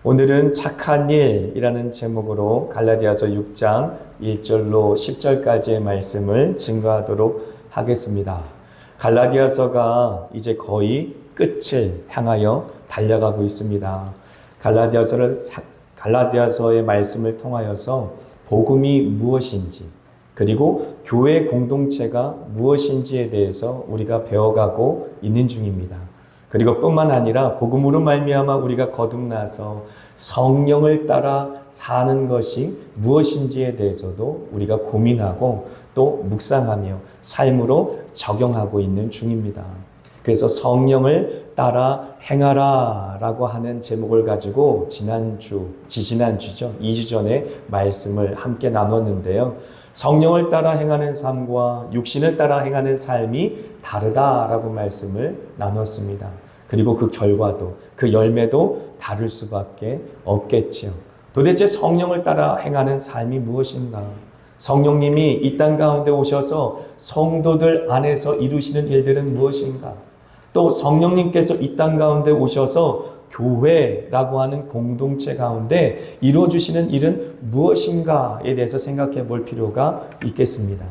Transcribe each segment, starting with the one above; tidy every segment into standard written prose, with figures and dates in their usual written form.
오늘은 착한 일이라는 제목으로 갈라디아서 6장 1절로 10절까지의 말씀을 증거하도록 하겠습니다. 갈라디아서가 이제 거의 끝을 향하여 달려가고 있습니다. 갈라디아서의 말씀을 통하여서 복음이 무엇인지, 그리고 교회 공동체가 무엇인지에 대해서 우리가 배워가고 있는 중입니다. 그리고 뿐만 아니라 복음으로 말미암아 우리가 거듭나서 성령을 따라 사는 것이 무엇인지에 대해서도 우리가 고민하고 또 묵상하며 삶으로 적용하고 있는 중입니다. 그래서 성령을 따라 행하라 라고 하는 제목을 가지고 지지난주죠. 2주 전에 말씀을 함께 나눴는데요. 성령을 따라 행하는 삶과 육신을 따라 행하는 삶이 다르다라고 말씀을 나눴습니다. 그리고 그 결과도, 그 열매도 다를 수밖에 없겠지요. 도대체 성령을 따라 행하는 삶이 무엇인가? 성령님이 이 땅 가운데 오셔서 성도들 안에서 이루시는 일들은 무엇인가? 또 성령님께서 이 땅 가운데 오셔서 교회라고 하는 공동체 가운데 이루어주시는 일은 무엇인가에 대해서 생각해 볼 필요가 있겠습니다.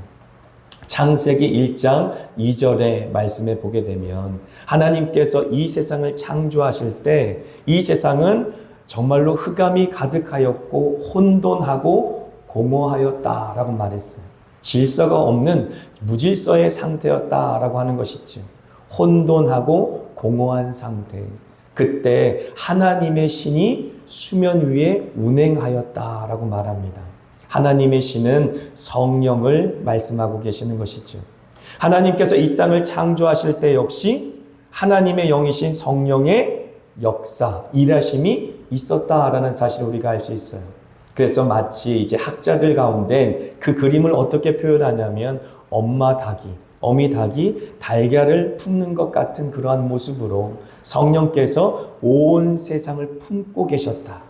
창세기 1장 2절의 말씀에 보게 되면 하나님께서 이 세상을 창조하실 때 이 세상은 정말로 흑암이 가득하였고 혼돈하고 공허하였다라고 말했어요. 질서가 없는 무질서의 상태였다라고 하는 것이죠. 혼돈하고 공허한 상태. 그때 하나님의 신이 수면 위에 운행하였다라고 말합니다. 하나님의 신은 성령을 말씀하고 계시는 것이죠. 하나님께서 이 땅을 창조하실 때 역시 하나님의 영이신 성령의 역사, 일하심이 있었다라는 사실을 우리가 알 수 있어요. 그래서 마치 이제 학자들 가운데 그 그림을 어떻게 표현하냐면 어미 닭이 달걀을 품는 것 같은 그러한 모습으로 성령께서 온 세상을 품고 계셨다.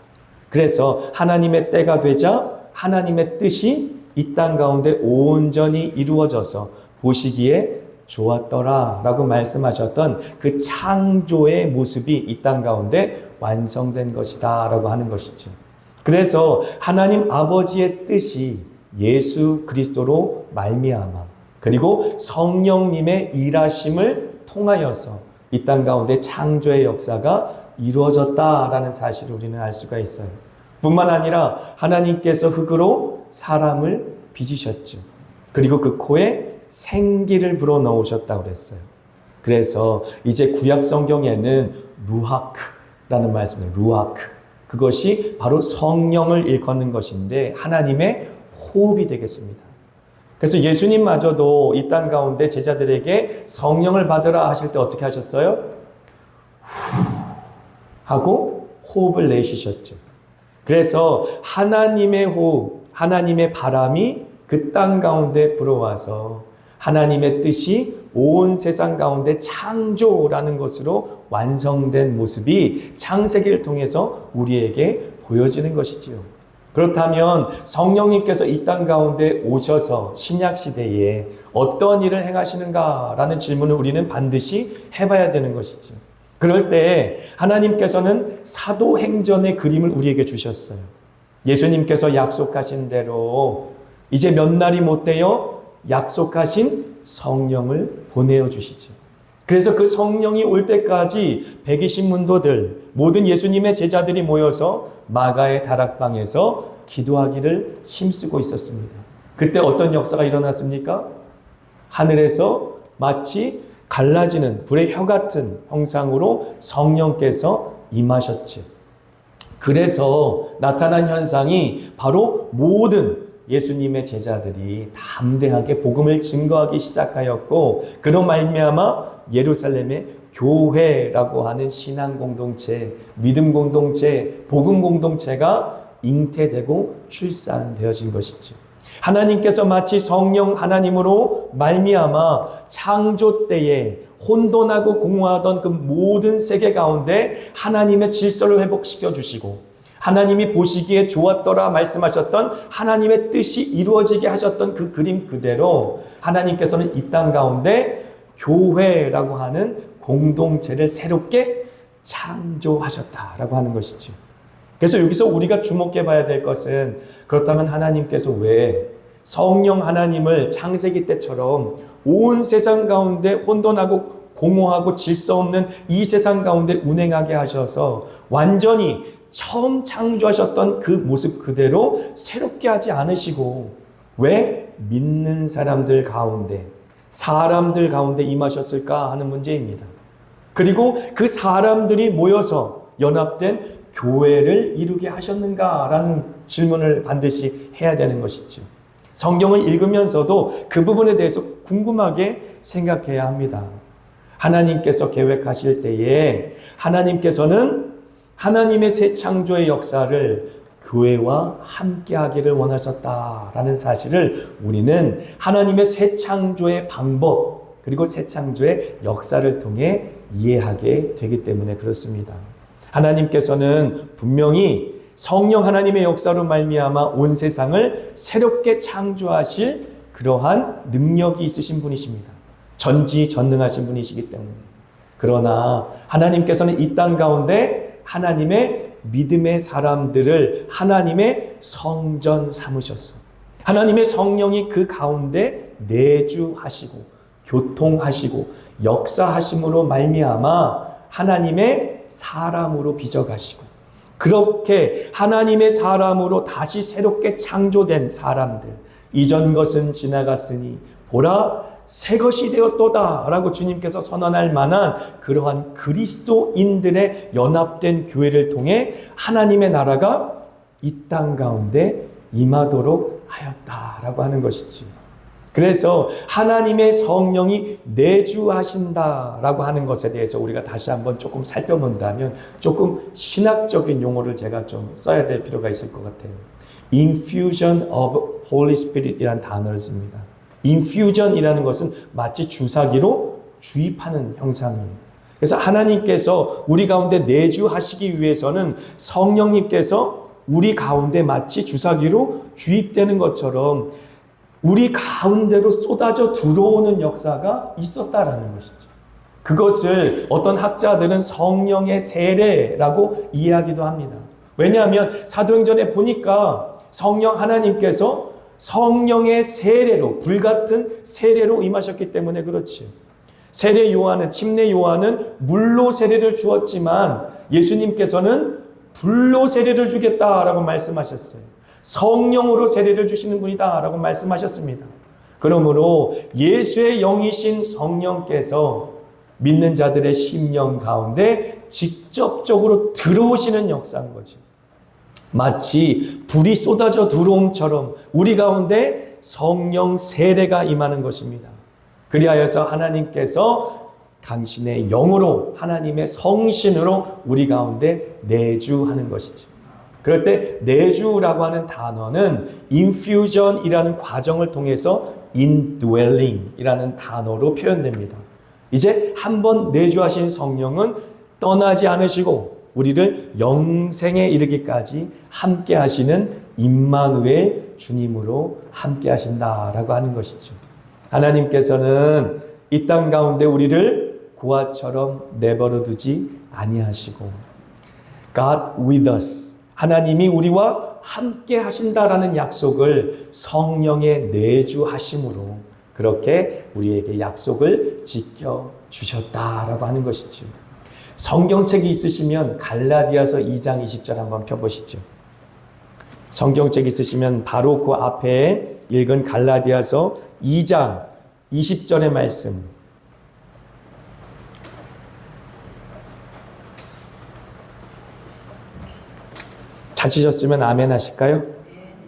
그래서 하나님의 때가 되자 하나님의 뜻이 이 땅 가운데 온전히 이루어져서 보시기에 좋았더라 라고 말씀하셨던 그 창조의 모습이 이 땅 가운데 완성된 것이다 라고 하는 것이죠. 그래서 하나님 아버지의 뜻이 예수 그리스도로 말미암아 그리고 성령님의 일하심을 통하여서 이 땅 가운데 창조의 역사가 이루어졌다라는 사실을 우리는 알 수가 있어요. 뿐만 아니라 하나님께서 흑으로 사람을 빚으셨죠. 그리고 그 코에 생기를 불어넣으셨다고 그랬어요. 그래서 이제 구약 성경에는 루하크라는 말씀이에요. 루하크. 그것이 바로 성령을 일컫는 것인데 하나님의 호흡이 되겠습니다. 그래서 예수님마저도 이 땅 가운데 제자들에게 성령을 받으라 하실 때 어떻게 하셨어요? 후 하고 호흡을 내쉬셨죠. 그래서 하나님의 호흡, 하나님의 바람이 그 땅 가운데 불어와서 하나님의 뜻이 온 세상 가운데 창조라는 것으로 완성된 모습이 창세기를 통해서 우리에게 보여지는 것이지요. 그렇다면 성령님께서 이 땅 가운데 오셔서 신약 시대에 어떤 일을 행하시는가라는 질문을 우리는 반드시 해봐야 되는 것이죠. 그럴 때 하나님께서는 사도행전의 그림을 우리에게 주셨어요. 예수님께서 약속하신 대로 이제 몇 날이 못 되어 약속하신 성령을 보내어 주시죠. 그래서 그 성령이 올 때까지 120문도들 모든 예수님의 제자들이 모여서 마가의 다락방에서 기도하기를 힘쓰고 있었습니다. 그때 어떤 역사가 일어났습니까? 하늘에서 마치 갈라지는 불의 혀 같은 형상으로 성령께서 임하셨죠. 그래서 나타난 현상이 바로 모든 예수님의 제자들이 담대하게 복음을 증거하기 시작하였고 그런 말미암아 예루살렘의 교회라고 하는 신앙 공동체, 믿음 공동체, 복음 공동체가 잉태되고 출산되어진 것이죠. 하나님께서 마치 성령 하나님으로 말미암아 창조 때에 혼돈하고 공허하던 그 모든 세계 가운데 하나님의 질서를 회복시켜 주시고 하나님이 보시기에 좋았더라 말씀하셨던 하나님의 뜻이 이루어지게 하셨던 그 그림 그대로 하나님께서는 이 땅 가운데 교회라고 하는 공동체를 새롭게 창조하셨다라고 하는 것이죠. 그래서 여기서 우리가 주목해 봐야 될 것은, 그렇다면 하나님께서 왜 성령 하나님을 창세기 때처럼 온 세상 가운데 혼돈하고 공허하고 질서 없는 이 세상 가운데 운행하게 하셔서 완전히 처음 창조하셨던 그 모습 그대로 새롭게 하지 않으시고 왜 믿는 사람들 가운데, 사람들 가운데 임하셨을까 하는 문제입니다. 그리고 그 사람들이 모여서 연합된 교회를 이루게 하셨는가라는 질문을 반드시 해야 되는 것이죠. 성경을 읽으면서도 그 부분에 대해서 궁금하게 생각해야 합니다. 하나님께서 계획하실 때에 하나님께서는 하나님의 새 창조의 역사를 교회와 함께 하기를 원하셨다라는 사실을 우리는 하나님의 새 창조의 방법 그리고 새 창조의 역사를 통해 이해하게 되기 때문에 그렇습니다. 하나님께서는 분명히 성령 하나님의 역사로 말미암아 온 세상을 새롭게 창조하실 그러한 능력이 있으신 분이십니다. 전지전능하신 분이시기 때문에. 그러나 하나님께서는 이 땅 가운데 하나님의 믿음의 사람들을 하나님의 성전 삼으셨어. 하나님의 성령이 그 가운데 내주하시고 교통하시고 역사하심으로 말미암아 하나님의 사람으로 빚어가시고 그렇게 하나님의 사람으로 다시 새롭게 창조된 사람들, 이전 것은 지나갔으니 보라 새 것이 되었도다 라고 주님께서 선언할 만한 그러한 그리스도인들의 연합된 교회를 통해 하나님의 나라가 이 땅 가운데 임하도록 하였다라고 하는 것이지. 그래서 하나님의 성령이 내주하신다라고 하는 것에 대해서 우리가 다시 한번 조금 살펴본다면 조금 신학적인 용어를 제가 좀 써야 될 필요가 있을 것 같아요. Infusion of Holy Spirit이라는 단어를 씁니다. Infusion이라는 것은 마치 주사기로 주입하는 형상이에요. 그래서 하나님께서 우리 가운데 내주하시기 위해서는 성령님께서 우리 가운데 마치 주사기로 주입되는 것처럼 우리 가운데로 쏟아져 들어오는 역사가 있었다라는 것이죠. 그것을 어떤 학자들은 성령의 세례라고 이해하기도 합니다. 왜냐하면 사도행전에 보니까 성령 하나님께서 성령의 세례로, 불같은 세례로 임하셨기 때문에 그렇지. 세례 요한은, 침례 요한은 물로 세례를 주었지만 예수님께서는 불로 세례를 주겠다라고 말씀하셨어요. 성령으로 세례를 주시는 분이다 라고 말씀하셨습니다. 그러므로 예수의 영이신 성령께서 믿는 자들의 심령 가운데 직접적으로 들어오시는 역사인 거죠. 마치 불이 쏟아져 들어옴처럼 우리 가운데 성령 세례가 임하는 것입니다. 그리하여서 하나님께서 당신의 영으로 하나님의 성신으로 우리 가운데 내주하는 것이죠. 그럴 때 내주라고 하는 단어는 infusion이라는 과정을 통해서 indwelling이라는 단어로 표현됩니다. 이제 한번 내주하신 성령은 떠나지 않으시고 우리를 영생에 이르기까지 함께 하시는 임마누엘 주님으로 함께 하신다라고 하는 것이죠. 하나님께서는 이 땅 가운데 우리를 고아처럼 내버려 두지 아니하시고 God with us, 하나님이 우리와 함께 하신다라는 약속을 성령의 내주하심으로 그렇게 우리에게 약속을 지켜주셨다라고 하는 것이죠. 성경책이 있으시면 갈라디아서 2장 20절 한번 펴보시죠. 성경책 있으시면 바로 그 앞에 읽은 갈라디아서 2장 20절의 말씀. 찾으셨으면 아멘 하실까요?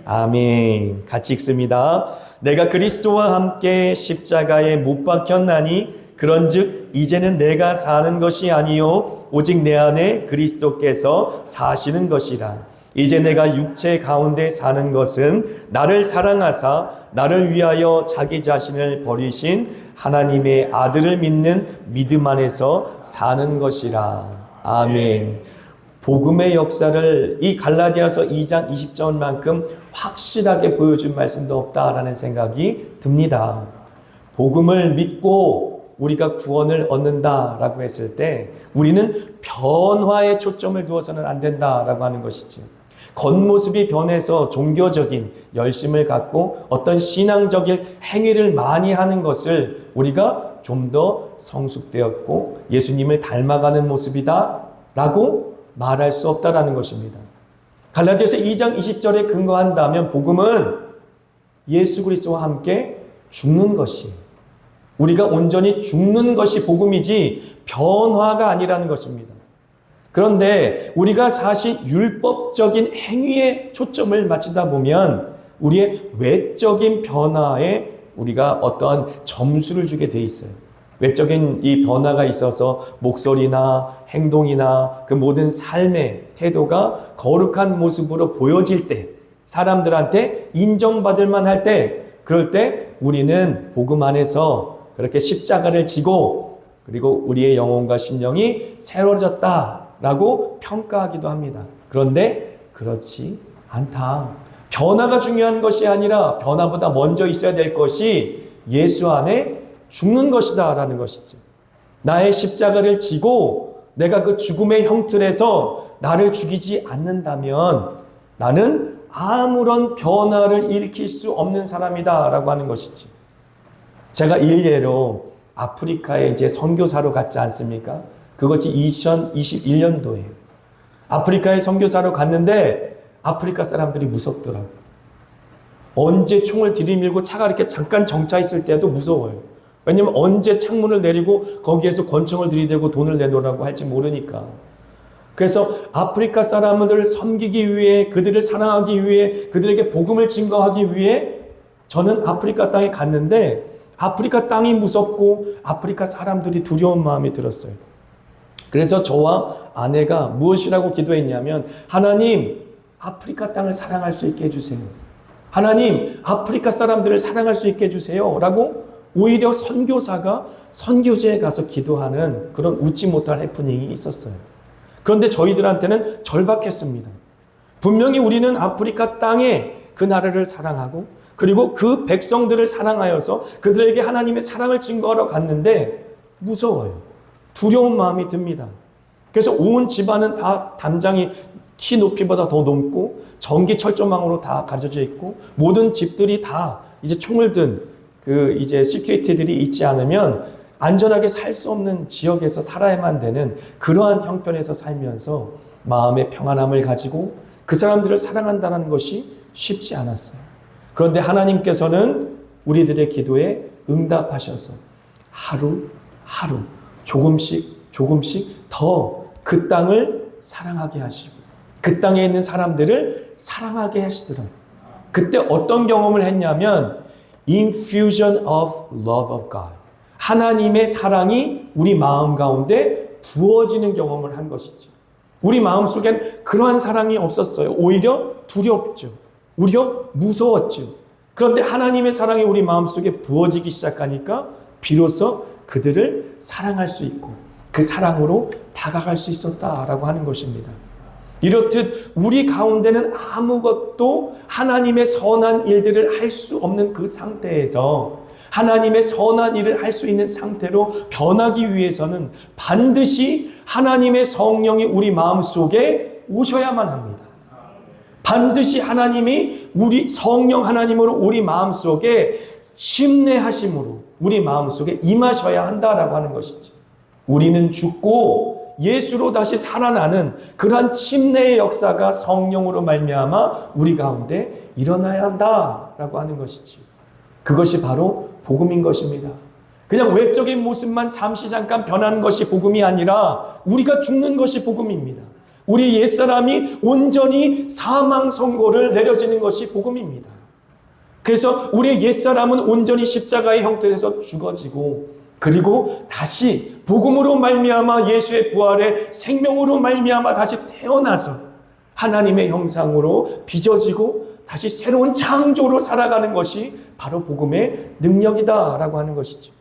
아멘. 같이 읽습니다. 내가 그리스도와 함께 십자가에 못 박혔나니 그런즉 이제는 내가 사는 것이 아니요 오직 내 안에 그리스도께서 사시는 것이라. 이제 내가 육체 가운데 사는 것은 나를 사랑하사 나를 위하여 자기 자신을 버리신 하나님의 아들을 믿는 믿음 안에서 사는 것이라. 아멘. 복음의 역사를 이 갈라디아서 2장 20절만큼 확실하게 보여준 말씀도 없다라는 생각이 듭니다. 복음을 믿고 우리가 구원을 얻는다라고 했을 때 우리는 변화에 초점을 두어서는 안 된다라고 하는 것이죠. 겉모습이 변해서 종교적인 열심을 갖고 어떤 신앙적인 행위를 많이 하는 것을 우리가 좀 더 성숙되었고 예수님을 닮아가는 모습이다 라고 말할 수 없다라는 것입니다. 갈라디아서 2장 20절에 근거한다면 복음은 예수 그리스도와 함께 죽는 것이, 우리가 온전히 죽는 것이 복음이지 변화가 아니라는 것입니다. 그런데 우리가 사실 율법적인 행위에 초점을 맞추다 보면 우리의 외적인 변화에 우리가 어떠한 점수를 주게 돼 있어요. 외적인 이 변화가 있어서 목소리나 행동이나 그 모든 삶의 태도가 거룩한 모습으로 보여질 때, 사람들한테 인정받을 만할 때, 그럴 때 우리는 복음 안에서 그렇게 십자가를 지고 그리고 우리의 영혼과 심령이 새로워졌다라고 평가하기도 합니다. 그런데 그렇지 않다. 변화가 중요한 것이 아니라 변화보다 먼저 있어야 될 것이 예수 안에 죽는 것이다 라는 것이죠. 나의 십자가를 지고 내가 그 죽음의 형틀에서 나를 죽이지 않는다면 나는 아무런 변화를 일으킬 수 없는 사람이다 라고 하는 것이지. 제가 일례로 아프리카에 이제 선교사로 갔지 않습니까? 그것이 2021년도예요. 아프리카에 선교사로 갔는데 아프리카 사람들이 무섭더라고요. 언제 총을 들이밀고 차가 이렇게 잠깐 정차했을 때도 무서워요. 왜냐면 언제 창문을 내리고 거기에서 권총을 들이대고 돈을 내놓으라고 할지 모르니까. 그래서 아프리카 사람들을 섬기기 위해, 그들을 사랑하기 위해, 그들에게 복음을 증거하기 위해 저는 아프리카 땅에 갔는데 아프리카 땅이 무섭고 아프리카 사람들이 두려운 마음이 들었어요. 그래서 저와 아내가 무엇이라고 기도했냐면, 하나님, 아프리카 땅을 사랑할 수 있게 해주세요. 하나님, 아프리카 사람들을 사랑할 수 있게 해주세요. 라고 오히려 선교사가 선교지에 가서 기도하는 그런 웃지 못할 해프닝이 있었어요. 그런데 저희들한테는 절박했습니다. 분명히 우리는 아프리카 땅에 그 나라를 사랑하고 그리고 그 백성들을 사랑하여서 그들에게 하나님의 사랑을 증거하러 갔는데 무서워요. 두려운 마음이 듭니다. 그래서 온 집안은 다 담장이 키 높이보다 더 높고 전기 철조망으로 다 가려져 있고 모든 집들이 다 이제 총을 든 그 이제 시큐리티들이 있지 않으면 안전하게 살 수 없는 지역에서 살아야만 되는 그러한 형편에서 살면서 마음의 평안함을 가지고 그 사람들을 사랑한다는 것이 쉽지 않았어요. 그런데 하나님께서는 우리들의 기도에 응답하셔서 하루 조금씩 더 그 땅을 사랑하게 하시고 그 땅에 있는 사람들을 사랑하게 하시더라고요. 그때 어떤 경험을 했냐면 infusion of love of God. 하나님의 사랑이 우리 마음 가운데 부어지는 경험을 한 것이죠. 우리 마음속엔 그러한 사랑이 없었어요. 오히려 두렵죠. 오히려 무서웠죠. 그런데 하나님의 사랑이 우리 마음속에 부어지기 시작하니까 비로소 그들을 사랑할 수 있고 그 사랑으로 다가갈 수 있었다라고 하는 것입니다. 이렇듯 우리 가운데는 아무것도 하나님의 선한 일들을 할 수 없는 그 상태에서 하나님의 선한 일을 할 수 있는 상태로 변하기 위해서는 반드시 하나님의 성령이 우리 마음속에 오셔야만 합니다. 반드시 하나님이 우리 성령 하나님으로 우리 마음속에 침례하심으로 우리 마음속에 임하셔야 한다라고 하는 것이죠. 우리는 죽고 예수로 다시 살아나는 그러한 침례의 역사가 성령으로 말미암아 우리 가운데 일어나야 한다라고 하는 것이죠. 그것이 바로 복음인 것입니다. 그냥 외적인 모습만 잠깐 변하는 것이 복음이 아니라 우리가 죽는 것이 복음입니다. 우리 옛사람이 온전히 사망 선고를 내려지는 것이 복음입니다. 그래서 우리의 옛사람은 온전히 십자가의 형태에서 죽어지고 그리고 다시 복음으로 말미암아 예수의 부활의 생명으로 말미암아 다시 태어나서 하나님의 형상으로 빚어지고 다시 새로운 창조로 살아가는 것이 바로 복음의 능력이다라고 하는 것이죠.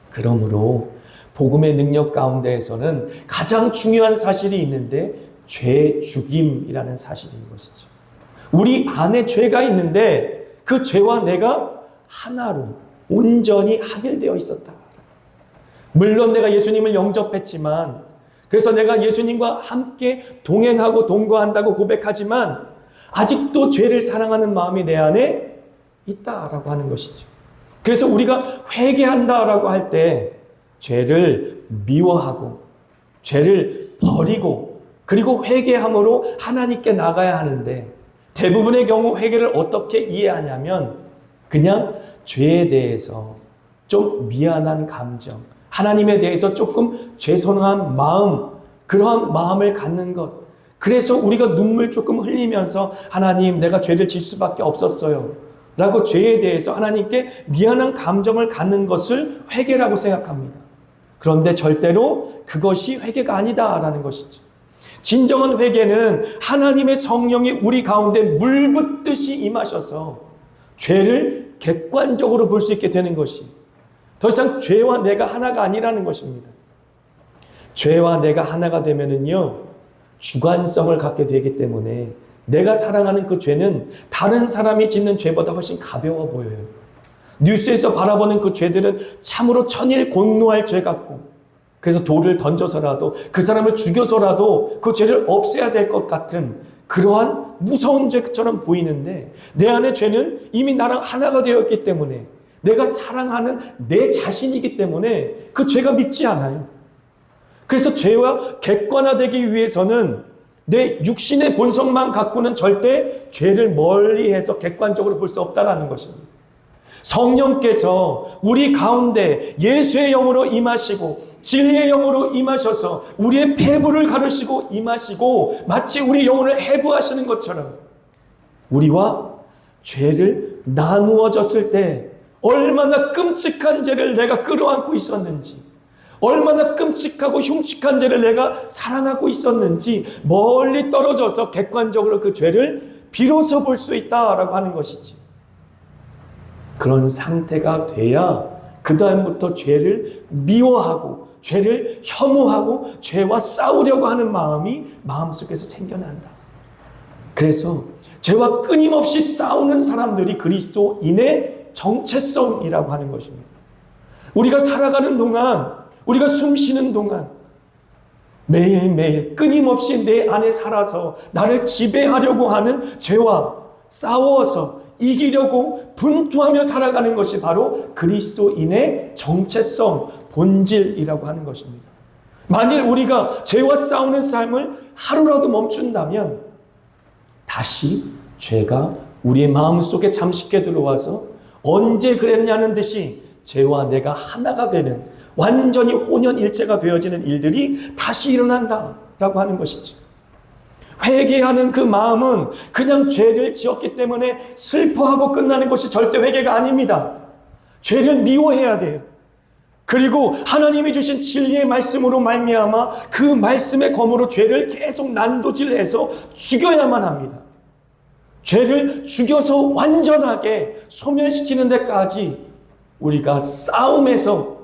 그러므로 복음의 능력 가운데에서는 가장 중요한 사실이 있는데 죄 죽임이라는 사실인 것이죠. 우리 안에 죄가 있는데 그 죄와 내가 하나로 온전히 합일되어 있었다. 물론 내가 예수님을 영접했지만, 그래서 내가 예수님과 함께 동행하고 동거한다고 고백하지만 아직도 죄를 사랑하는 마음이 내 안에 있다라고 하는 것이죠. 그래서 우리가 회개한다라고 할 때 죄를 미워하고 죄를 버리고 그리고 회개함으로 하나님께 나가야 하는데, 대부분의 경우 회개를 어떻게 이해하냐면 그냥 죄에 대해서 좀 미안한 감정, 하나님에 대해서 조금 죄송한 마음, 그러한 마음을 갖는 것. 그래서 우리가 눈물 조금 흘리면서 하나님, 내가 죄를 질 수밖에 없었어요 라고 죄에 대해서 하나님께 미안한 감정을 갖는 것을 회개라고 생각합니다. 그런데 절대로 그것이 회개가 아니다라는 것이죠. 진정한 회개는 하나님의 성령이 우리 가운데 물붓듯이 임하셔서 죄를 객관적으로 볼 수 있게 되는 것이, 더 이상 죄와 내가 하나가 아니라는 것입니다. 죄와 내가 하나가 되면은요, 주관성을 갖게 되기 때문에 내가 사랑하는 그 죄는 다른 사람이 짓는 죄보다 훨씬 가벼워 보여요. 뉴스에서 바라보는 그 죄들은 참으로 천일 곤노할 죄 같고, 그래서 돌을 던져서라도 그 사람을 죽여서라도 그 죄를 없애야 될 것 같은 그러한 무서운 죄처럼 보이는데, 내 안의 죄는 이미 나랑 하나가 되었기 때문에, 내가 사랑하는 내 자신이기 때문에 그 죄가 밉지 않아요. 그래서 죄와 객관화되기 위해서는 내 육신의 본성만 갖고는 절대 죄를 멀리해서 객관적으로 볼 수 없다는 것입니다. 성령께서 우리 가운데 예수의 영으로 임하시고 진리의 영으로 임하셔서 우리의 폐부를 가르시고 임하시고, 마치 우리 영혼을 해부하시는 것처럼 우리와 죄를 나누어졌을 때 얼마나 끔찍한 죄를 내가 끌어안고 있었는지, 얼마나 끔찍하고 흉측한 죄를 내가 사랑하고 있었는지 멀리 떨어져서 객관적으로 그 죄를 비로소 볼 수 있다라고 하는 것이지. 그런 상태가 돼야 그 다음부터 죄를 미워하고 죄를 혐오하고 죄와 싸우려고 하는 마음이 마음속에서 생겨난다. 그래서 죄와 끊임없이 싸우는 사람들이 그리스도인의 정체성이라고 하는 것입니다. 우리가 살아가는 동안, 우리가 숨 쉬는 동안 매일매일 끊임없이 내 안에 살아서 나를 지배하려고 하는 죄와 싸워서 이기려고 분투하며 살아가는 것이 바로 그리스도인의 정체성, 본질이라고 하는 것입니다. 만일 우리가 죄와 싸우는 삶을 하루라도 멈춘다면 다시 죄가 우리의 마음속에 잠식해 들어와서 언제 그랬냐는 듯이 죄와 내가 하나가 되는, 완전히 혼연일체가 되어지는 일들이 다시 일어난다라고 하는 것이죠. 회개하는 그 마음은 그냥 죄를 지었기 때문에 슬퍼하고 끝나는 것이 절대 회개가 아닙니다. 죄를 미워해야 돼요. 그리고 하나님이 주신 진리의 말씀으로 말미암아 그 말씀의 검으로 죄를 계속 난도질해서 죽여야만 합니다. 죄를 죽여서 완전하게 소멸시키는 데까지 우리가 싸움에서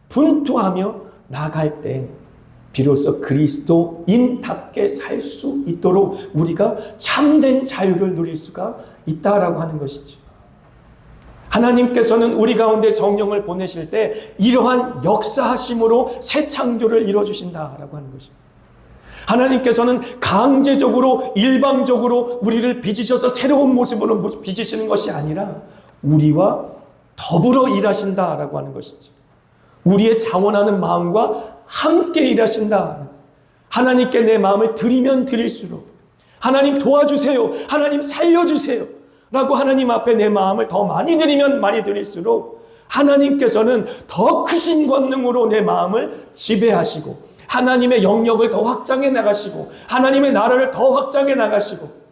분투하며 나갈 때 비로소 그리스도인답게 살 수 있도록 우리가 참된 자유를 누릴 수가 있다라고 하는 것이죠. 하나님께서는 우리 가운데 성령을 보내실 때 이러한 역사하심으로 새 창조를 이루어주신다라고 하는 것입니다. 하나님께서는 강제적으로 일방적으로 우리를 빚으셔서 새로운 모습으로 빚으시는 것이 아니라 우리와 더불어 일하신다라고 하는 것이죠. 우리의 자원하는 마음과 함께 일하신다. 하나님께 내 마음을 드리면 드릴수록 하나님 도와주세요, 하나님 살려주세요 라고 하나님 앞에 내 마음을 더 많이 드리면 많이 드릴수록 하나님께서는 더 크신 권능으로 내 마음을 지배하시고 하나님의 영역을 더 확장해 나가시고 하나님의 나라를 더 확장해 나가시고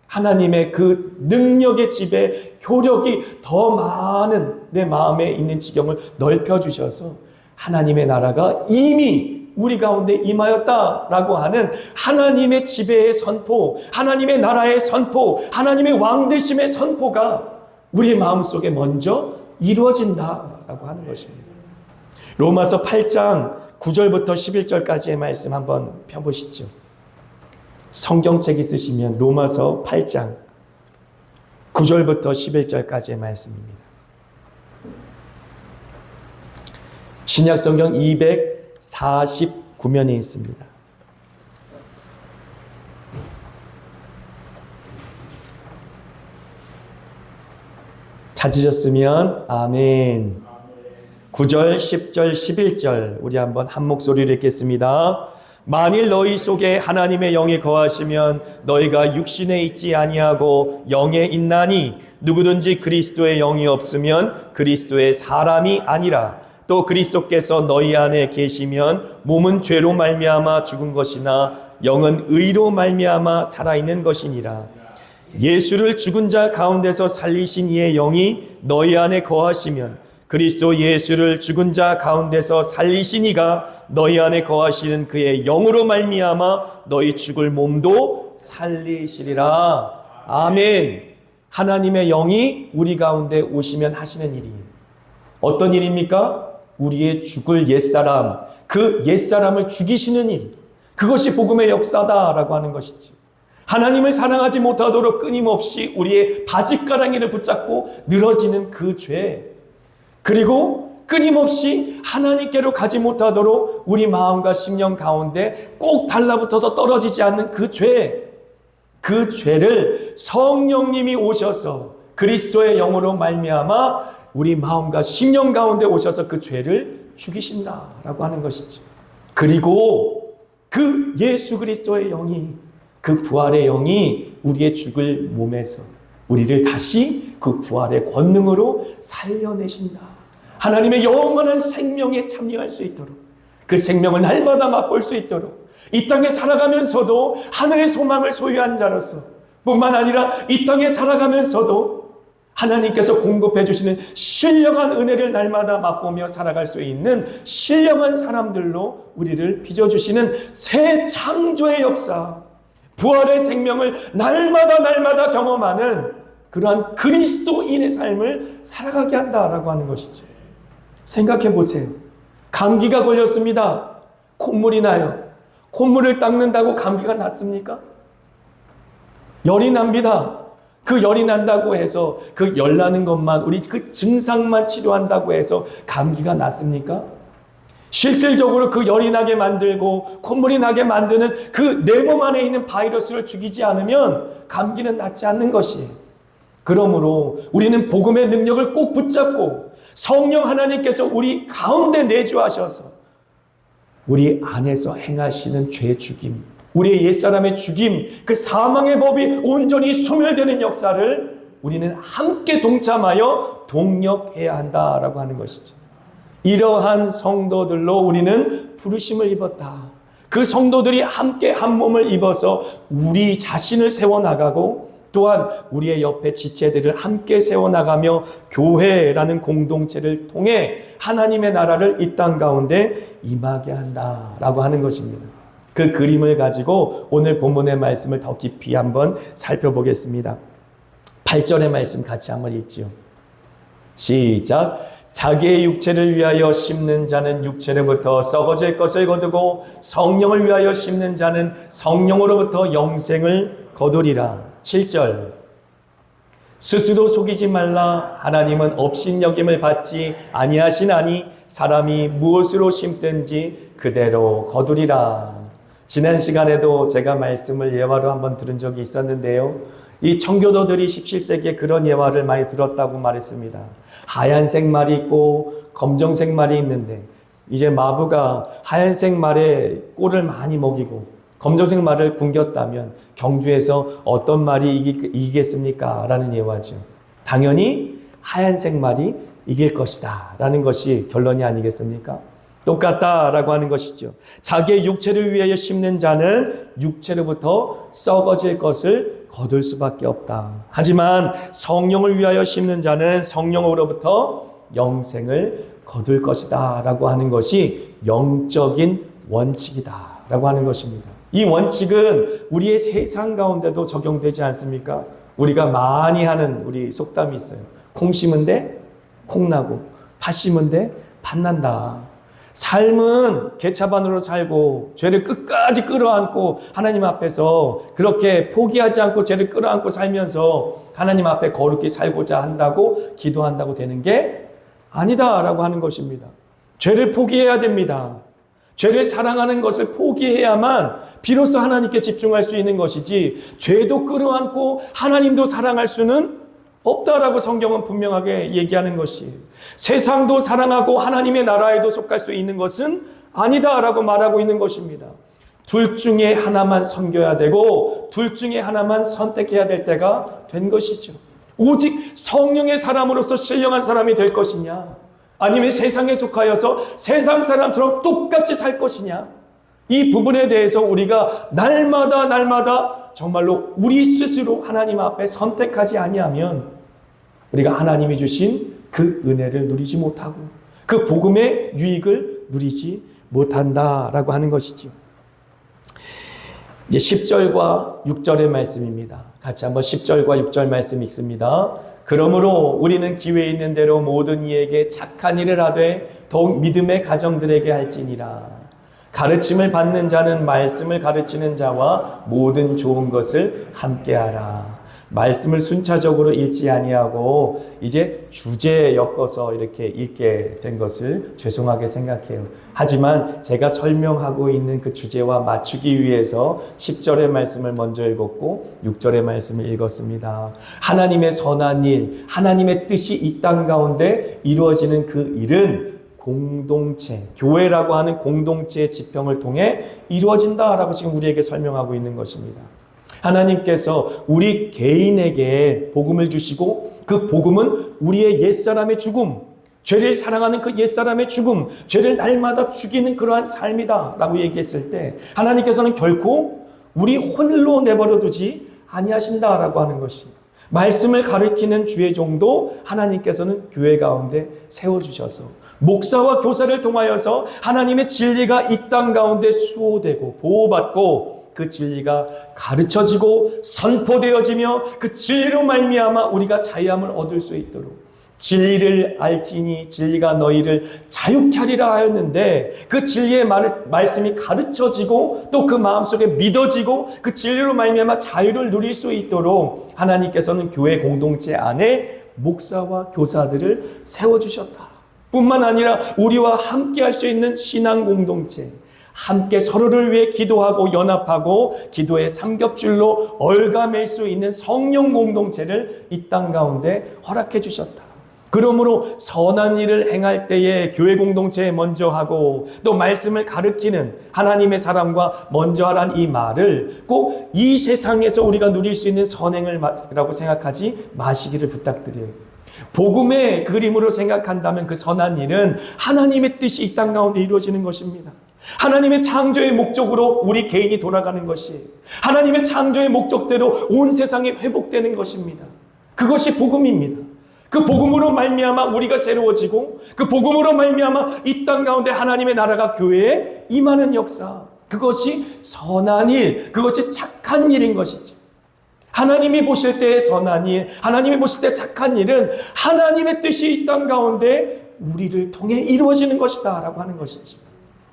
하나님의 그 능력의 지배 효력이 더 많은 내 마음에 있는 지경을 넓혀주셔서 하나님의 나라가 이미 우리 가운데 임하였다라고 하는 하나님의 지배의 선포, 하나님의 나라의 선포, 하나님의 왕되심의 선포가 우리 마음속에 먼저 이루어진다라고 하는 것입니다. 로마서 8장 9절부터 11절까지의 말씀 한번 펴보시죠. 성경책 있으시면 로마서 8장 9절부터 11절까지의 말씀입니다. 신약성경 249면에 있습니다. 찾으셨으면 아멘. 9절, 10절, 11절 우리 한번 한 목소리로 읽겠습니다. 만일 너희 속에 하나님의 영이 거하시면 너희가 육신에 있지 아니하고 영에 있나니 누구든지 그리스도의 영이 없으면 그리스도의 사람이 아니라 또 그리스도께서 너희 안에 계시면 몸은 죄로 말미암아 죽은 것이나 영은 의로 말미암아 살아있는 것이니라. 예수를 죽은 자 가운데서 살리신 이의 영이 너희 안에 거하시면 그리스도 예수를 죽은 자 가운데서 살리신 이가 너희 안에 거하시는 그의 영으로 말미암아 너희 죽을 몸도 살리시리라. 아멘. 하나님의 영이 우리 가운데 오시면 하시는 일이에요. 어떤 일입니까? 우리의 죽을 옛사람, 그 옛사람을 죽이시는 일. 그것이 복음의 역사다라고 하는 것이죠. 하나님을 사랑하지 못하도록 끊임없이 우리의 바짓가랑이를 붙잡고 늘어지는 그 죄, 그리고 끊임없이 하나님께로 가지 못하도록 우리 마음과 심령 가운데 꼭 달라붙어서 떨어지지 않는 그 죄, 그 죄를 성령님이 오셔서 그리스도의 영으로 말미암아 우리 마음과 심령 가운데 오셔서 그 죄를 죽이신다라고 하는 것이죠. 그리고 그 예수 그리스도의 영이, 그 부활의 영이 우리의 죽을 몸에서 우리를 다시 그 부활의 권능으로 살려내신다. 하나님의 영원한 생명에 참여할 수 있도록, 그 생명을 날마다 맛볼 수 있도록, 이 땅에 살아가면서도 하늘의 소망을 소유한 자로서 뿐만 아니라 이 땅에 살아가면서도 하나님께서 공급해 주시는 신령한 은혜를 날마다 맛보며 살아갈 수 있는 신령한 사람들로 우리를 빚어주시는 새 창조의 역사, 부활의 생명을 날마다 경험하는 그러한 그리스도인의 삶을 살아가게 한다라고 하는 것이죠. 생각해 보세요. 감기가 걸렸습니다. 콧물이 나요. 콧물을 닦는다고 감기가 낫습니까? 열이 납니다. 그 열이 난다고 해서 그 열 나는 것만, 우리 그 증상만 치료한다고 해서 감기가 낫습니까? 실질적으로 그 열이 나게 만들고 콧물이 나게 만드는 그 내 몸 안에 있는 바이러스를 죽이지 않으면 감기는 낫지 않는 것이에요. 그러므로 우리는 복음의 능력을 꼭 붙잡고 성령 하나님께서 우리 가운데 내주하셔서 우리 안에서 행하시는 죄 죽임, 우리의 옛사람의 죽임, 그 사망의 법이 온전히 소멸되는 역사를 우리는 함께 동참하여 동력해야 한다라고 하는 것이죠. 이러한 성도들로 우리는 부르심을 입었다. 그 성도들이 함께 한 몸을 입어서 우리 자신을 세워나가고 또한 우리의 옆에 지체들을 함께 세워나가며 교회라는 공동체를 통해 하나님의 나라를 이 땅 가운데 임하게 한다라고 하는 것입니다. 그 그림을 가지고 오늘 본문의 말씀을 더 깊이 한번 살펴보겠습니다. 8절의 말씀 같이 한번 읽지요. 시작. 자기의 육체를 위하여 심는 자는 육체로부터 썩어질 것을 거두고 성령을 위하여 심는 자는 성령으로부터 영생을 거두리라. 7절. 스스로 속이지 말라. 하나님은 업신여김을 받지 아니하시나니 사람이 무엇으로 심든지 그대로 거두리라. 지난 시간에도 제가 말씀을 예화로 한번 들은 적이 있었는데요. 이 청교도들이 17세기에 그런 예화를 많이 들었다고 말했습니다. 하얀색 말이 있고 검정색 말이 있는데 이제 마부가 하얀색 말에 꼴을 많이 먹이고 검정색 말을 굶겼다면 경주에서 어떤 말이 이기겠습니까? 라는 예화죠. 당연히 하얀색 말이 이길 것이다 라는 것이 결론이 아니겠습니까? 똑같다라고 하는 것이죠. 자기의 육체를 위하여 심는 자는 육체로부터 썩어질 것을 거둘 수밖에 없다. 하지만 성령을 위하여 심는 자는 성령으로부터 영생을 거둘 것이다 라고 하는 것이 영적인 원칙이다 라고 하는 것입니다. 이 원칙은 우리의 세상 가운데도 적용되지 않습니까? 우리가 많이 하는 우리 속담이 있어요. 콩 심은 데 콩 나고 팥 심은 데 팥 난다. 삶은 개차반으로 살고 죄를 끝까지 끌어안고 하나님 앞에서 그렇게 포기하지 않고 죄를 끌어안고 살면서 하나님 앞에 거룩히 살고자 한다고 기도한다고 되는 게 아니다라고 하는 것입니다. 죄를 포기해야 됩니다. 죄를 사랑하는 것을 포기해야만 비로소 하나님께 집중할 수 있는 것이지, 죄도 끌어안고 하나님도 사랑할 수는 없다라고 성경은 분명하게 얘기하는 것이, 세상도 사랑하고 하나님의 나라에도 속할 수 있는 것은 아니다라고 말하고 있는 것입니다. 둘 중에 하나만 섬겨야 되고 둘 중에 하나만 선택해야 될 때가 된 것이죠. 오직 성령의 사람으로서 신령한 사람이 될 것이냐, 아니면 세상에 속하여서 세상 사람처럼 똑같이 살 것이냐, 이 부분에 대해서 우리가 날마다 정말로 우리 스스로 하나님 앞에 선택하지 아니하면 우리가 하나님이 주신 그 은혜를 누리지 못하고 그 복음의 유익을 누리지 못한다라고 하는 것이지요. 이제 10절과 6절의 말씀입니다. 같이 한번 10절과 6절 말씀 읽습니다. 그러므로 우리는 기회 있는 대로 모든 이에게 착한 일을 하되 더욱 믿음의 가정들에게 할지니라. 가르침을 받는 자는 말씀을 가르치는 자와 모든 좋은 것을 함께하라. 말씀을 순차적으로 읽지 아니하고 이제 주제에 엮어서 이렇게 읽게 된 것을 죄송하게 생각해요. 하지만 제가 설명하고 있는 그 주제와 맞추기 위해서 10절의 말씀을 먼저 읽었고 6절의 말씀을 읽었습니다. 하나님의 선한 일, 하나님의 뜻이 이 땅 가운데 이루어지는 그 일은 공동체, 교회라고 하는 공동체의 지평을 통해 이루어진다라고 지금 우리에게 설명하고 있는 것입니다. 하나님께서 우리 개인에게 복음을 주시고 그 복음은 우리의 옛사람의 죽음, 죄를 사랑하는 그 옛사람의 죽음, 죄를 날마다 죽이는 그러한 삶이다 라고 얘기했을 때 하나님께서는 결코 우리 홀로 내버려 두지 아니하신다라고 하는 것입니다. 말씀을 가르치는 주의 종도 하나님께서는 교회 가운데 세워주셔서 목사와 교사를 통하여서 하나님의 진리가 이 땅 가운데 수호되고 보호받고 그 진리가 가르쳐지고 선포되어지며 그 진리로 말미암아 우리가 자유함을 얻을 수 있도록, 진리를 알지니 진리가 너희를 자유케 하리라 하였는데 그 진리의 말씀이 가르쳐지고 또 그 마음속에 믿어지고 그 진리로 말미암아 자유를 누릴 수 있도록 하나님께서는 교회 공동체 안에 목사와 교사들을 세워주셨다. 뿐만 아니라 우리와 함께 할 수 있는 신앙 공동체, 함께 서로를 위해 기도하고 연합하고 기도의 삼겹줄로 얽어맬 수 있는 성령 공동체를 이 땅 가운데 허락해 주셨다. 그러므로 선한 일을 행할 때에 교회 공동체에 먼저 하고 또 말씀을 가르치는 하나님의 사람과 먼저 하라는 이 말을 꼭 이 세상에서 우리가 누릴 수 있는 선행이라고 생각하지 마시기를 부탁드려요. 복음의 그림으로 생각한다면 그 선한 일은 하나님의 뜻이 이 땅 가운데 이루어지는 것입니다. 하나님의 창조의 목적으로 우리 개인이 돌아가는 것이, 하나님의 창조의 목적대로 온 세상이 회복되는 것입니다. 그것이 복음입니다. 그 복음으로 말미암아 우리가 새로워지고 그 복음으로 말미암아 이 땅 가운데 하나님의 나라가 교회에 임하는 역사, 그것이 선한 일, 그것이 착한 일인 것이죠. 하나님이 보실 때의 선한 일, 하나님이 보실 때 착한 일은 하나님의 뜻이 이 땅 가운데 우리를 통해 이루어지는 것이다 라고 하는 것이죠.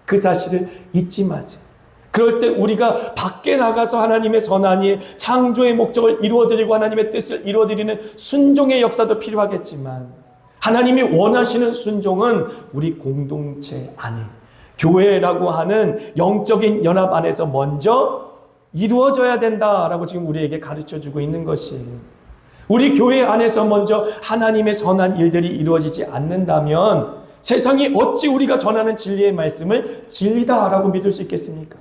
그 사실을 잊지 마세요. 그럴 때 우리가 밖에 나가서 하나님의 선한 일, 창조의 목적을 이루어드리고 하나님의 뜻을 이루어드리는 순종의 역사도 필요하겠지만 하나님이 원하시는 순종은 우리 공동체 안에, 교회라고 하는 영적인 연합 안에서 먼저 이루어져야 된다라고 지금 우리에게 가르쳐주고 있는 것이, 우리 교회 안에서 먼저 하나님의 선한 일들이 이루어지지 않는다면 세상이 어찌 우리가 전하는 진리의 말씀을 진리다라고 믿을 수 있겠습니까?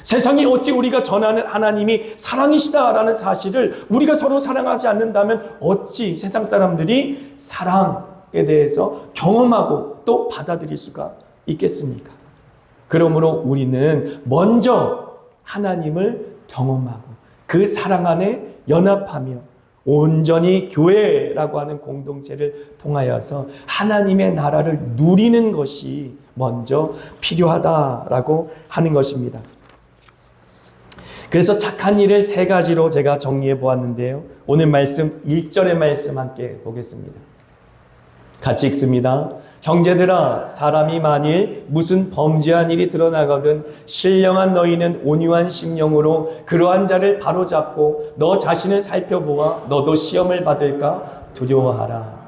세상이 어찌 우리가 전하는 하나님이 사랑이시다라는 사실을 우리가 서로 사랑하지 않는다면 어찌 세상 사람들이 사랑에 대해서 경험하고 또 받아들일 수가 있겠습니까? 그러므로 우리는 먼저 하나님을 경험하고 그 사랑 안에 연합하며 온전히 교회라고 하는 공동체를 통하여서 하나님의 나라를 누리는 것이 먼저 필요하다라고 하는 것입니다. 그래서 착한 일을 세 가지로 제가 정리해 보았는데요. 오늘 말씀 1절의 말씀 함께 보겠습니다. 같이 읽습니다. 형제들아, 사람이 만일 무슨 범죄한 일이 드러나거든 신령한 너희는 온유한 심령으로 그러한 자를 바로잡고 너 자신을 살펴보아 너도 시험을 받을까 두려워하라.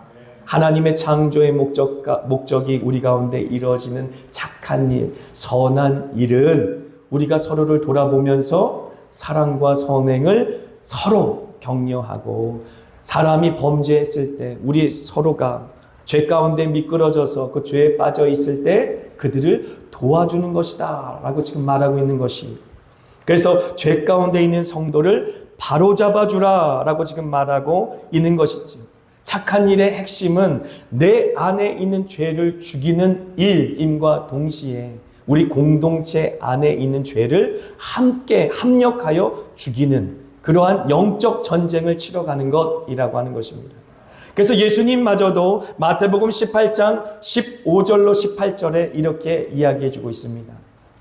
하나님의 창조의 목적이 우리 가운데 이루어지는 착한 일, 선한 일은 우리가 서로를 돌아보면서 사랑과 선행을 서로 격려하고, 사람이 범죄했을 때 우리 서로가 죄 가운데 미끄러져서 그 죄에 빠져 있을 때 그들을 도와주는 것이다 라고 지금 말하고 있는 것이, 그래서 죄 가운데 있는 성도를 바로잡아 주라 라고 지금 말하고 있는 것이지. 착한 일의 핵심은 내 안에 있는 죄를 죽이는 일임과 동시에 우리 공동체 안에 있는 죄를 함께 합력하여 죽이는 그러한 영적 전쟁을 치러가는 것이라고 하는 것입니다. 그래서 예수님마저도 마태복음 18장 15절로 18절에 이렇게 이야기해 주고 있습니다.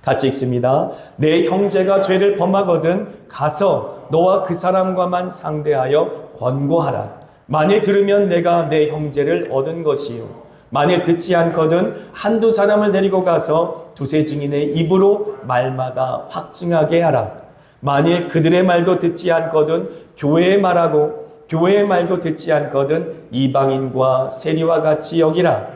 같이 읽습니다. 내 형제가 죄를 범하거든 가서 너와 그 사람과만 상대하여 권고하라. 만일 들으면 내가 내 형제를 얻은 것이요, 만일 듣지 않거든 한두 사람을 데리고 가서 두세 증인의 입으로 말마다 확증하게 하라. 만일 그들의 말도 듣지 않거든 교회의 말하고 교회의 말도 듣지 않거든 이방인과 세리와 같이 여기라.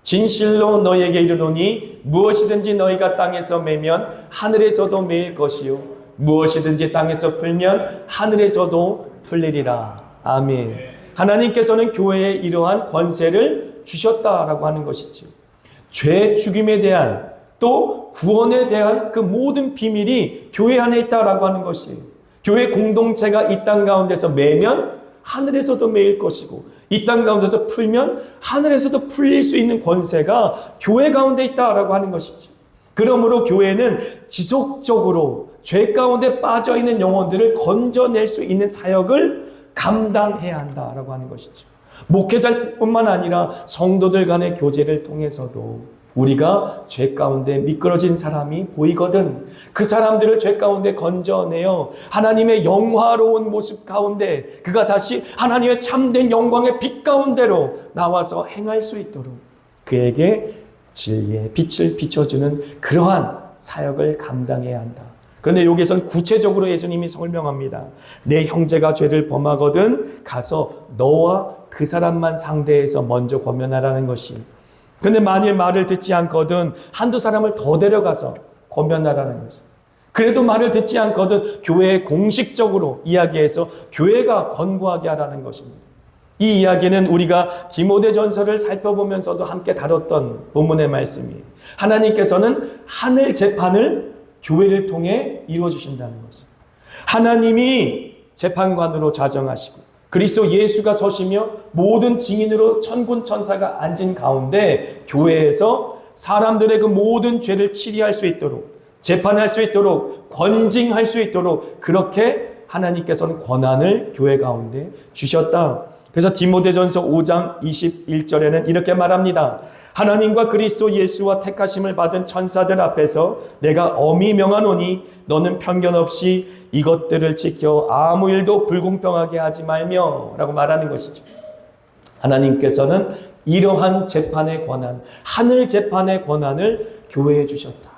진실로 너희에게 이르노니 무엇이든지 너희가 땅에서 매면 하늘에서도 매일 것이요, 무엇이든지 땅에서 풀면 하늘에서도 풀리리라. 아멘. 하나님께서는 교회에 이러한 권세를 주셨다라고 하는 것이지요. 죄 죽임에 대한 또 구원에 대한 그 모든 비밀이 교회 안에 있다라고 하는 것이에요. 교회 공동체가 이 땅 가운데서 매면 하늘에서도 매일 것이고, 이 땅 가운데서 풀면 하늘에서도 풀릴 수 있는 권세가 교회 가운데 있다라고 하는 것이죠. 그러므로 교회는 지속적으로 죄 가운데 빠져있는 영혼들을 건져낼 수 있는 사역을 감당해야 한다라고 하는 것이죠. 목회자뿐만 아니라 성도들 간의 교제를 통해서도 우리가 죄 가운데 미끄러진 사람이 보이거든 그 사람들을 죄 가운데 건져내어 하나님의 영화로운 모습 가운데 그가 다시 하나님의 참된 영광의 빛 가운데로 나와서 행할 수 있도록 그에게 진리의 빛을 비춰주는 그러한 사역을 감당해야 한다. 그런데 여기서는 구체적으로 예수님이 설명합니다. 내 형제가 죄를 범하거든 가서 너와 그 사람만 상대해서 먼저 권면하라는 것이, 근데 만일 말을 듣지 않거든 한두 사람을 더 데려가서 권면하라는 것이, 그래도 말을 듣지 않거든 교회에 공식적으로 이야기해서 교회가 권고하게 하라는 것입니다. 이 이야기는 우리가 디모데전서를 살펴보면서도 함께 다뤘던 본문의 말씀이에요. 하나님께서는 하늘 재판을 교회를 통해 이루어 주신다는 것입니다. 하나님이 재판관으로 자정하시고 그리스도 예수가 서시며 모든 증인으로 천군 천사가 앉은 가운데 교회에서 사람들의 그 모든 죄를 치리할 수 있도록, 재판할 수 있도록, 권징할 수 있도록 그렇게 하나님께서는 권한을 교회 가운데 주셨다. 그래서 디모데전서 5장 21절에는 이렇게 말합니다. 하나님과 그리스도 예수와 택하심을 받은 천사들 앞에서 내가 엄히 명하노니 너는 편견 없이 이것들을 지켜 아무 일도 불공평하게 하지 말며 라고 말하는 것이죠. 하나님께서는 이러한 재판의 권한, 하늘 재판의 권한을 교회에 주셨다.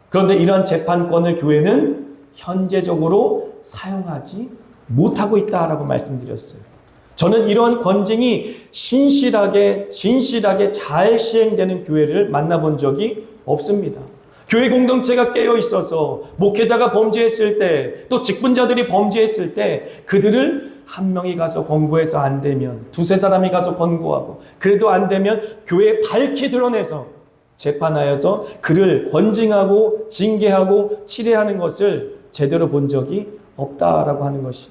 그런데 이러한 재판권을 교회는 현재적으로 사용하지 못하고 있다라고 말씀드렸어요. 저는 이러한 권징이 신실하게 진실하게 잘 시행되는 교회를 만나본 적이 없습니다. 교회 공동체가 깨어 있어서 목회자가 범죄했을 때, 또 직분자들이 범죄했을 때 그들을 한 명이 가서 권고해서 안 되면 두세 사람이 가서 권고하고, 그래도 안 되면 교회에 밝히 드러내서 재판하여서 그를 권징하고 징계하고 치레하는 것을 제대로 본 적이 없다라고 하는 것이.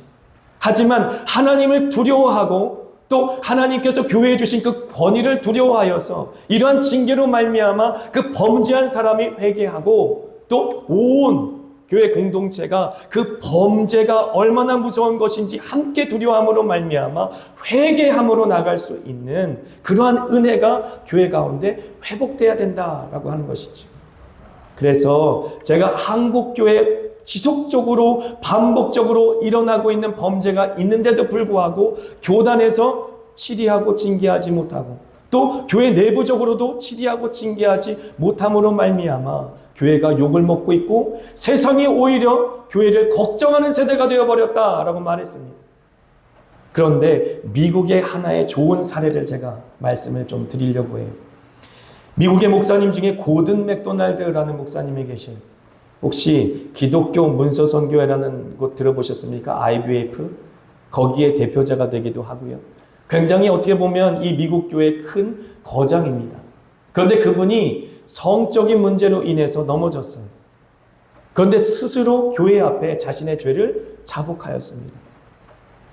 하지만 하나님을 두려워하고 또 하나님께서 교회에 주신 그 권위를 두려워하여서 이러한 징계로 말미암아 그 범죄한 사람이 회개하고 또 온 교회 공동체가 그 범죄가 얼마나 무서운 것인지 함께 두려워함으로 말미암아 회개함으로 나갈 수 있는 그러한 은혜가 교회 가운데 회복돼야 된다라고 하는 것이죠. 그래서 제가 한국교회 지속적으로 반복적으로 일어나고 있는 범죄가 있는데도 불구하고 교단에서 치리하고 징계하지 못하고 또 교회 내부적으로도 치리하고 징계하지 못함으로 말미암아 교회가 욕을 먹고 있고 세상이 오히려 교회를 걱정하는 세대가 되어버렸다라고 말했습니다. 그런데 미국의 하나의 좋은 사례를 제가 말씀을 좀 드리려고 해요. 미국의 목사님 중에 고든 맥도날드라는 목사님이 계셔요. 혹시 기독교 문서선교회라는 곳 들어보셨습니까? IBF? 거기에 대표자가 되기도 하고요. 굉장히 어떻게 보면 이 미국 교회의 큰 거장입니다. 그런데 그분이 성적인 문제로 인해서 넘어졌어요. 그런데 스스로 교회 앞에 자신의 죄를 자복하였습니다.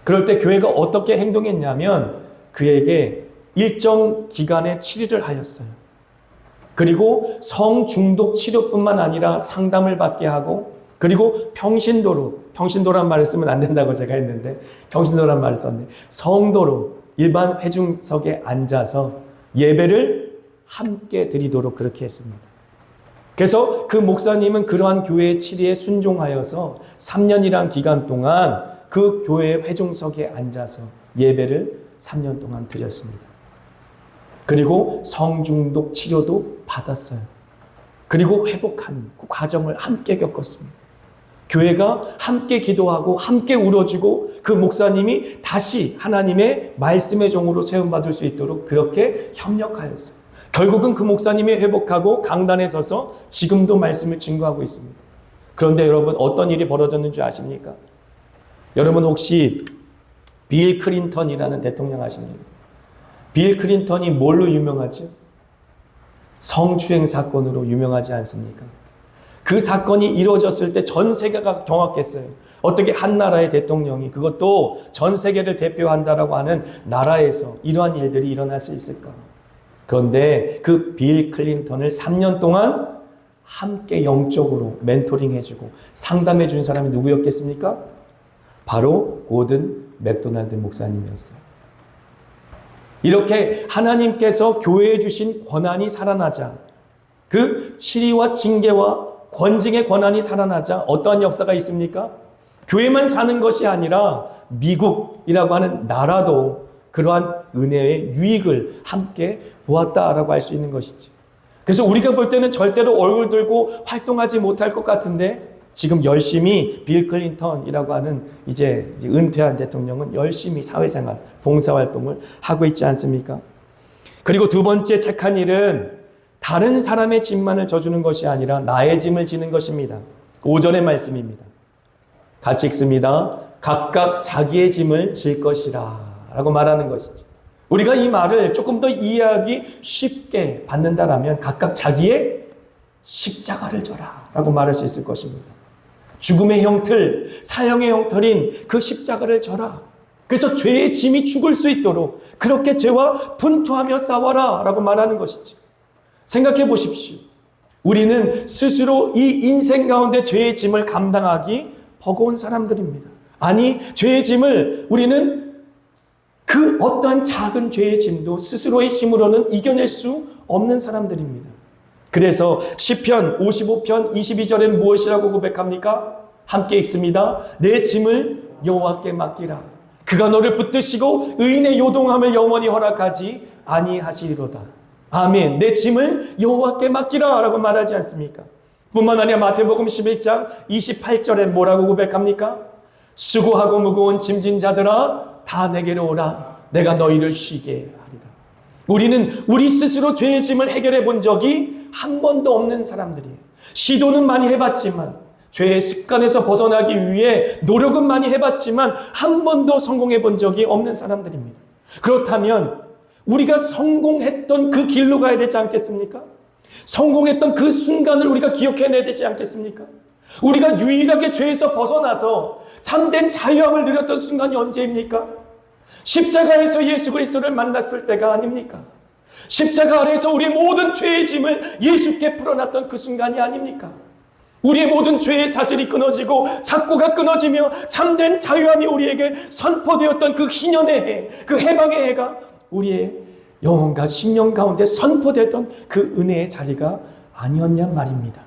그럴 때 교회가 어떻게 행동했냐면 그에게 일정 기간의 치료를 하였어요. 그리고 성중독 치료뿐만 아니라 상담을 받게 하고, 그리고 평신도란 말을 쓰면 안 된다고 제가 했는데 평신도란 말을 썼네. 성도로 일반 회중석에 앉아서 예배를 함께 드리도록 그렇게 했습니다. 그래서 그 목사님은 그러한 교회의 치리에 순종하여서 3년이란 기간 동안 그 교회의 회중석에 앉아서 예배를 3년 동안 드렸습니다. 그리고 성중독 치료도 받았어요. 그리고 회복하는 그 과정을 함께 겪었습니다. 교회가 함께 기도하고 함께 울어주고 그 목사님이 다시 하나님의 말씀의 종으로 세움받을 수 있도록 그렇게 협력하였어요. 결국은 그 목사님이 회복하고 강단에 서서 지금도 말씀을 증거하고 있습니다. 그런데 여러분, 어떤 일이 벌어졌는지 아십니까? 여러분 혹시 빌 클린턴이라는 대통령 아십니까? 빌 클린턴이 뭘로 유명하죠? 성추행 사건으로 유명하지 않습니까? 그 사건이 이루어졌을 때 전 세계가 경악했어요. 어떻게 한 나라의 대통령이, 그것도 전 세계를 대표한다라고 하는 나라에서 이러한 일들이 일어날 수 있을까? 그런데 그 빌 클린턴을 3년 동안 함께 영적으로 멘토링 해주고 상담해 준 사람이 누구였겠습니까? 바로 고든 맥도날드 목사님이었어요. 이렇게 하나님께서 교회에 주신 권한이 살아나자, 그 치리와 징계와 권징의 권한이 살아나자 어떠한 역사가 있습니까? 교회만 사는 것이 아니라 미국이라고 하는 나라도 그러한 은혜의 유익을 함께 보았다라고 할 수 있는 것이죠. 그래서 우리가 볼 때는 절대로 얼굴 들고 활동하지 못할 것 같은데 지금 열심히 빌 클린턴이라고 하는 이제 은퇴한 대통령은 열심히 사회생활, 봉사활동을 하고 있지 않습니까? 그리고 두 번째 착한 일은 다른 사람의 짐만을 져주는 것이 아니라 나의 짐을 지는 것입니다. 5절의 말씀입니다. 같이 읽습니다. 각각 자기의 짐을 질 것이라 라고 말하는 것이죠. 우리가 이 말을 조금 더 이해하기 쉽게 받는다라면 각각 자기의 십자가를 져라 라고 말할 수 있을 것입니다. 죽음의 형틀, 사형의 형틀인 그 십자가를 져라. 그래서 죄의 짐이 죽을 수 있도록 그렇게 죄와 분투하며 싸워라 라고 말하는 것이죠. 생각해 보십시오. 우리는 스스로 이 인생 가운데 죄의 짐을 감당하기 버거운 사람들입니다. 아니, 죄의 짐을 우리는 그 어떠한 작은 죄의 짐도 스스로의 힘으로는 이겨낼 수 없는 사람들입니다. 그래서 시편 55편 22절엔 무엇이라고 고백합니까? 함께 읽습니다. 내 짐을 여호와께 맡기라. 그가 너를 붙드시고 의인의 요동함을 영원히 허락하지 아니하시리로다. 아멘. 내 짐을 여호와께 맡기라 라고 말하지 않습니까? 뿐만 아니라 마태복음 11장 28절에 뭐라고 고백합니까? 수고하고 무거운 짐진 자들아 다 내게로 오라. 내가 너희를 쉬게 하리라. 우리는 우리 스스로 죄의 짐을 해결해 본 적이 한 번도 없는 사람들이에요. 시도는 많이 해봤지만, 죄의 습관에서 벗어나기 위해 노력은 많이 해봤지만 한 번도 성공해 본 적이 없는 사람들입니다. 그렇다면 우리가 성공했던 그 길로 가야 되지 않겠습니까? 성공했던 그 순간을 우리가 기억해내야 되지 않겠습니까? 우리가 유일하게 죄에서 벗어나서 참된 자유함을 누렸던 순간이 언제입니까? 십자가에서 예수 그리스도를 만났을 때가 아닙니까? 십자가 아래에서 우리의 모든 죄의 짐을 예수께 풀어놨던 그 순간이 아닙니까? 우리의 모든 죄의 사슬이 끊어지고 착고가 끊어지며 참된 자유함이 우리에게 선포되었던 그 희년의 해, 그 해방의 해가 우리의 영혼과 심령 가운데 선포되었던 그 은혜의 자리가 아니었냔 말입니다.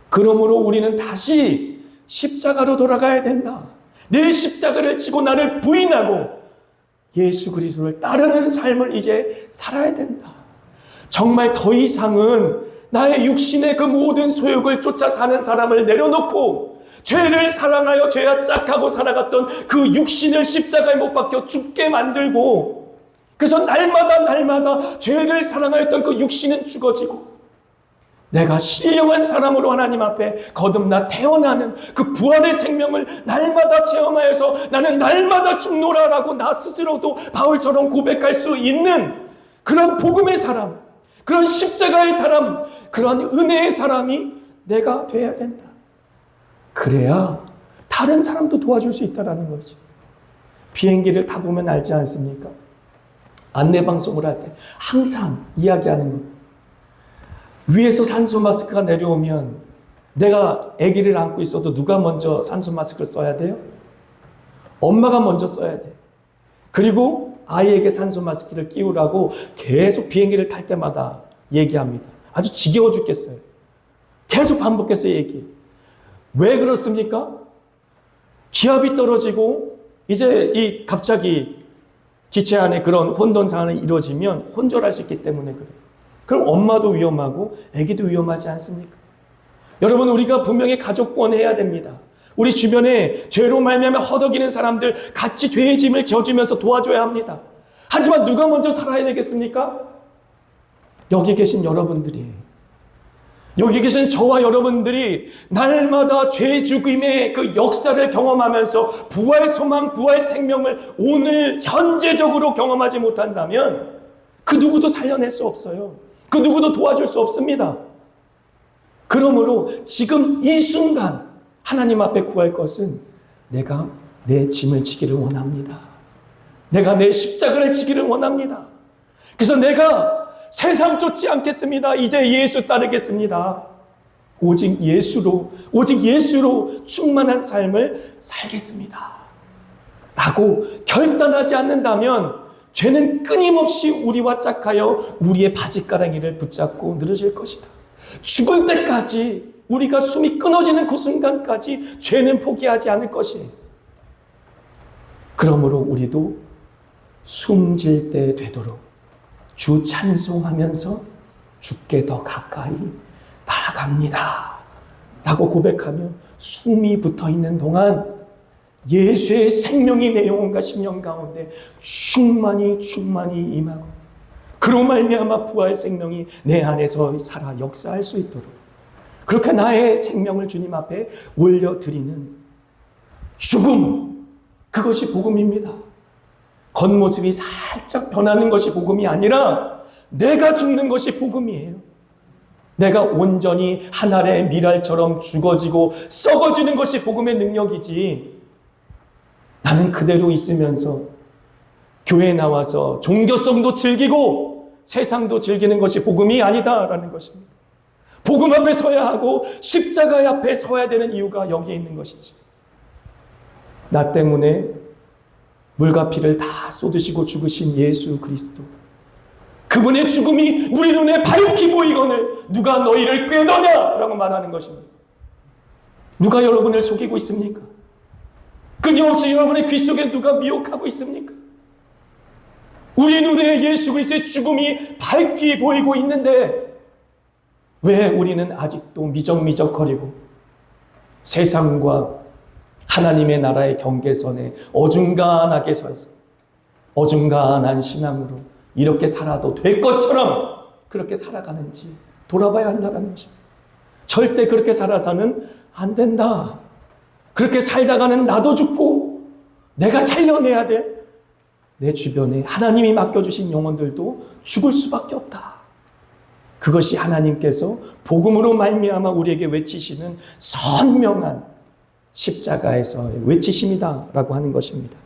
그러므로 우리는 다시 십자가로 돌아가야 된다. 내 십자가를 지고 나를 부인하고 예수 그리스도를 따르는 삶을 이제 살아야 된다. 정말 더 이상은 나의 육신의 그 모든 소욕을 쫓아 사는 사람을 내려놓고 죄를 사랑하여 죄와 짝하고 살아갔던 그 육신을 십자가에 못 박혀 죽게 만들고, 그래서 날마다 죄를 사랑하였던 그 육신은 죽어지고, 내가 신령한 사람으로 하나님 앞에 거듭나 태어나는 그 부활의 생명을 날마다 체험하여서 나는 날마다 죽노라라고 나 스스로도 바울처럼 고백할 수 있는 그런 복음의 사람, 그런 십자가의 사람, 그런 은혜의 사람이 내가 돼야 된다. 그래야 다른 사람도 도와줄 수 있다는 거지. 비행기를 타보면 알지 않습니까? 안내방송을 할 때 항상 이야기하는 것. 위에서 산소 마스크가 내려오면 내가 아기를 안고 있어도 누가 먼저 산소 마스크를 써야 돼요? 엄마가 먼저 써야 돼요. 그리고 아이에게 산소 마스크를 끼우라고 계속 비행기를 탈 때마다 얘기합니다. 아주 지겨워 죽겠어요. 계속 반복해서 얘기해요. 왜 그렇습니까? 기압이 떨어지고 이제 갑자기 기체 안에 그런 혼돈 상황이 이루어지면 혼절할 수 있기 때문에 그래요. 그럼 엄마도 위험하고 아기도 위험하지 않습니까? 여러분, 우리가 분명히 가족 구원해야 됩니다. 우리 주변에 죄로 말미암아 허덕이는 사람들 같이 죄의 짐을 져주면서 도와줘야 합니다. 하지만 누가 먼저 살아야 되겠습니까? 여기 계신 여러분들이, 여기 계신 저와 여러분들이 날마다 죄 죽임의 그 역사를 경험하면서 부활 소망, 부활 생명을 오늘 현재적으로 경험하지 못한다면 그 누구도 살려낼 수 없어요. 그 누구도 도와줄 수 없습니다. 그러므로 지금 이 순간 하나님 앞에 구할 것은 내가 내 짐을 지기를 원합니다. 내가 내 십자가를 지기를 원합니다. 그래서 내가 세상 쫓지 않겠습니다. 이제 예수 따르겠습니다. 오직 예수로 충만한 삶을 살겠습니다. 라고 결단하지 않는다면 죄는 끊임없이 우리와 짝하여 우리의 바짓가랑이를 붙잡고 늘어질 것이다. 죽을 때까지, 우리가 숨이 끊어지는 그 순간까지 죄는 포기하지 않을 것이에요. 그러므로 우리도 숨질 때 되도록 주 찬송하면서 주께 더 가까이 나아갑니다 라고 고백하며 숨이 붙어있는 동안 예수의 생명이 내 영혼과 심령 가운데 충만히 임하고, 그로 말미암아 부활의 생명이 내 안에서 살아 역사할 수 있도록 그렇게 나의 생명을 주님 앞에 올려드리는 죽음, 그것이 복음입니다. 겉모습이 살짝 변하는 것이 복음이 아니라 내가 죽는 것이 복음이에요. 내가 온전히 하늘의 미랄처럼 죽어지고 썩어지는 것이 복음의 능력이지, 나는 그대로 있으면서 교회에 나와서 종교성도 즐기고 세상도 즐기는 것이 복음이 아니다라는 것입니다. 복음 앞에 서야 하고 십자가 앞에 서야 되는 이유가 여기에 있는 것이지. 나 때문에 물과 피를 다 쏟으시고 죽으신 예수 그리스도, 그분의 죽음이 우리 눈에 밝히 보이거늘 누가 너희를 꾀더냐라고 말하는 것입니다. 누가 여러분을 속이고 있습니까? 끊임없이 여러분의 귀 속에 누가 미혹하고 있습니까? 우리 눈에 예수 그리스도의 죽음이 밝히 보이고 있는데 왜 우리는 아직도 미적미적거리고 세상과 하나님의 나라의 경계선에 어중간하게 서서 어중간한 신앙으로 이렇게 살아도 될 것처럼 그렇게 살아가는지 돌아봐야 한다는 것입니다. 절대 그렇게 살아서는 안 된다. 그렇게 살다가는 나도 죽고 내가 살려내야 돼. 내 주변에 하나님이 맡겨주신 영혼들도 죽을 수밖에 없다. 그것이 하나님께서 복음으로 말미암아 우리에게 외치시는 선명한 십자가에서의 외치심이다라고 하는 것입니다.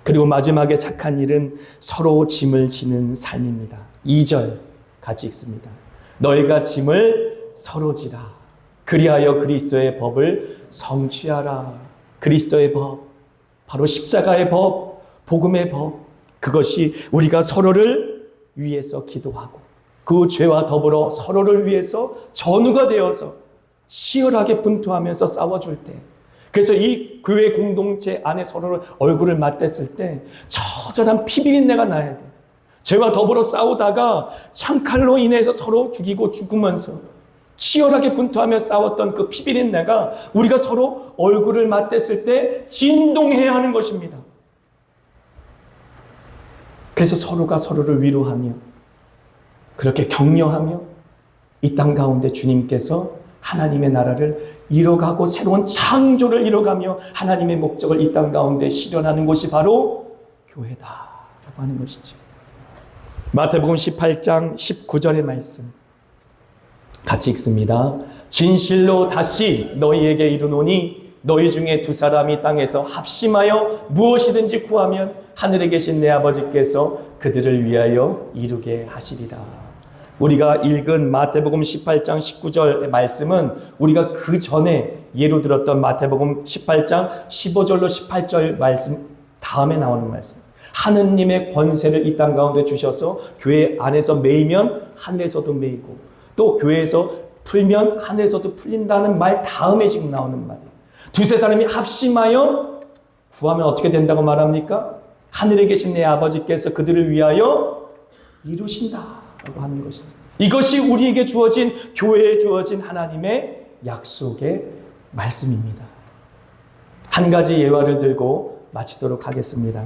그리고 마지막에 착한 일은 서로 짐을 지는 삶입니다. 2절 같이 읽습니다. 너희가 짐을 서로 지라. 그리하여 그리스도의 법을 성취하라. 그리스도의 법, 바로 십자가의 법, 복음의 법, 그것이 우리가 서로를 위해서 기도하고 그 죄와 더불어 서로를 위해서 전우가 되어서 치열하게 분투하면서 싸워줄 때, 그래서 이 교회 공동체 안에 서로를 얼굴을 맞댔을 때 처절한 피비린내가 나야 돼. 죄와 더불어 싸우다가 창칼로 인해서 서로 죽이고 죽으면서 치열하게 분투하며 싸웠던 그 피비린내가 우리가 서로 얼굴을 맞댔을 때 진동해야 하는 것입니다. 그래서 서로가 서로를 위로하며 그렇게 격려하며 이 땅 가운데 주님께서 하나님의 나라를 이뤄가고 새로운 창조를 이뤄가며 하나님의 목적을 이 땅 가운데 실현하는 곳이 바로 교회다라고 하는 것이죠. 마태복음 18장 19절의 말씀 같이 읽습니다. 진실로 다시 너희에게 이르노니 너희 중에 두 사람이 땅에서 합심하여 무엇이든지 구하면 하늘에 계신 내 아버지께서 그들을 위하여 이루게 하시리라. 우리가 읽은 마태복음 18장 19절의 말씀은 우리가 그 전에 예로 들었던 마태복음 18장 15절로 18절 말씀 다음에 나오는 말씀. 하느님의 권세를 이 땅 가운데 주셔서 교회 안에서 매이면 하늘에서도 매이고 또 교회에서 풀면 하늘에서도 풀린다는 말 다음에 지금 나오는 말이에요. 두세 사람이 합심하여 구하면 어떻게 된다고 말합니까? 하늘에 계신 내 아버지께서 그들을 위하여 이루신다라고 하는 것이죠. 이것이 우리에게 주어진 교회에 주어진 하나님의 약속의 말씀입니다. 한 가지 예화를 들고 마치도록 하겠습니다.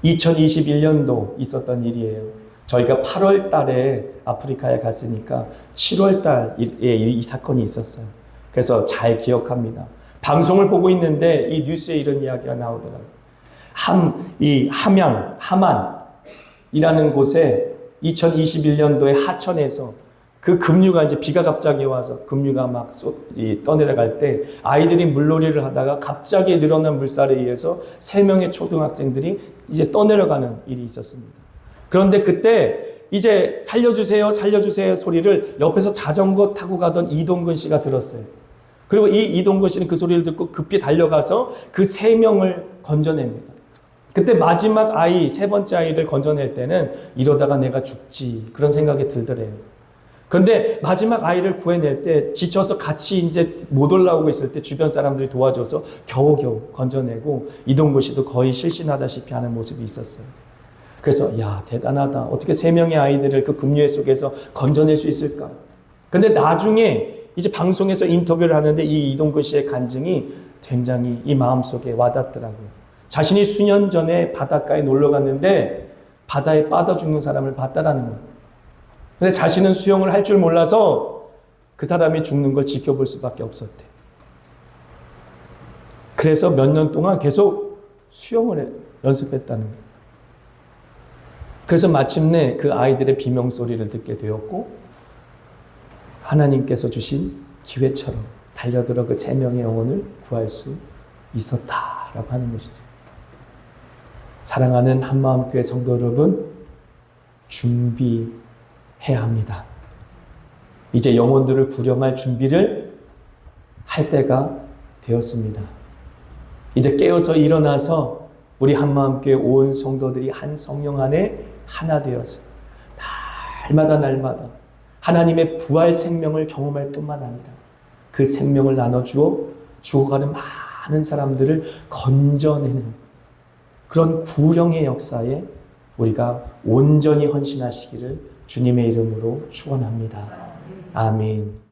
2021년도 있었던 일이에요. 저희가 8월 달에 아프리카에 갔으니까 7월 달에 이 사건이 있었어요. 그래서 잘 기억합니다. 방송을 보고 있는데 이 뉴스에 이런 이야기가 나오더라고요. 하만이라는 곳에 2021년도에 하천에서 그 급류가 이제 비가 갑자기 와서 급류가 막 떠내려갈 때 아이들이 물놀이를 하다가 갑자기 늘어난 물살에 의해서 3명의 초등학생들이 이제 떠내려가는 일이 있었습니다. 그런데 그때 이제 살려주세요, 살려주세요 소리를 옆에서 자전거 타고 가던 이동근 씨가 들었어요. 그리고 이 이동근 씨는 그 소리를 듣고 급히 달려가서 그 3명을 건져냅니다. 그때 마지막 아이, 3번째 아이를 건져낼 때는 이러다가 내가 죽지 그런 생각이 들더래요. 그런데 마지막 아이를 구해낼 때 지쳐서 같이 이제 못 올라오고 있을 때 주변 사람들이 도와줘서 겨우겨우 건져내고 이동근 씨도 거의 실신하다시피 하는 모습이 있었어요. 그래서 야 대단하다. 어떻게 3명의 아이들을 그 급류 속에서 건져낼 수 있을까? 근데 나중에 이제 방송에서 인터뷰를 하는데 이 이동근 씨의 간증이 굉장히 이 마음속에 와닿더라고요. 자신이 수년 전에 바닷가에 놀러 갔는데 바다에 빠져 죽는 사람을 봤다라는 거예요. 근데 자신은 수영을 할 줄 몰라서 그 사람이 죽는 걸 지켜볼 수밖에 없었대. 그래서 몇 년 동안 계속 수영을 연습했다는 거예요. 그래서 마침내 그 아이들의 비명소리를 듣게 되었고 하나님께서 주신 기회처럼 달려들어 그 3명의 영혼을 구할 수 있었다라고 하는 것이죠. 사랑하는 한마음교회 성도 여러분, 준비해야 합니다. 이제 영혼들을 구령할 준비를 할 때가 되었습니다. 이제 깨어서 일어나서 우리 한마음교회 온 성도들이 한 성령 안에 하나 되어서 날마다 하나님의 부활 생명을 경험할 뿐만 아니라 그 생명을 나눠주어 죽어가는 많은 사람들을 건져내는 그런 구령의 역사에 우리가 온전히 헌신하시기를 주님의 이름으로 축원합니다. 아멘.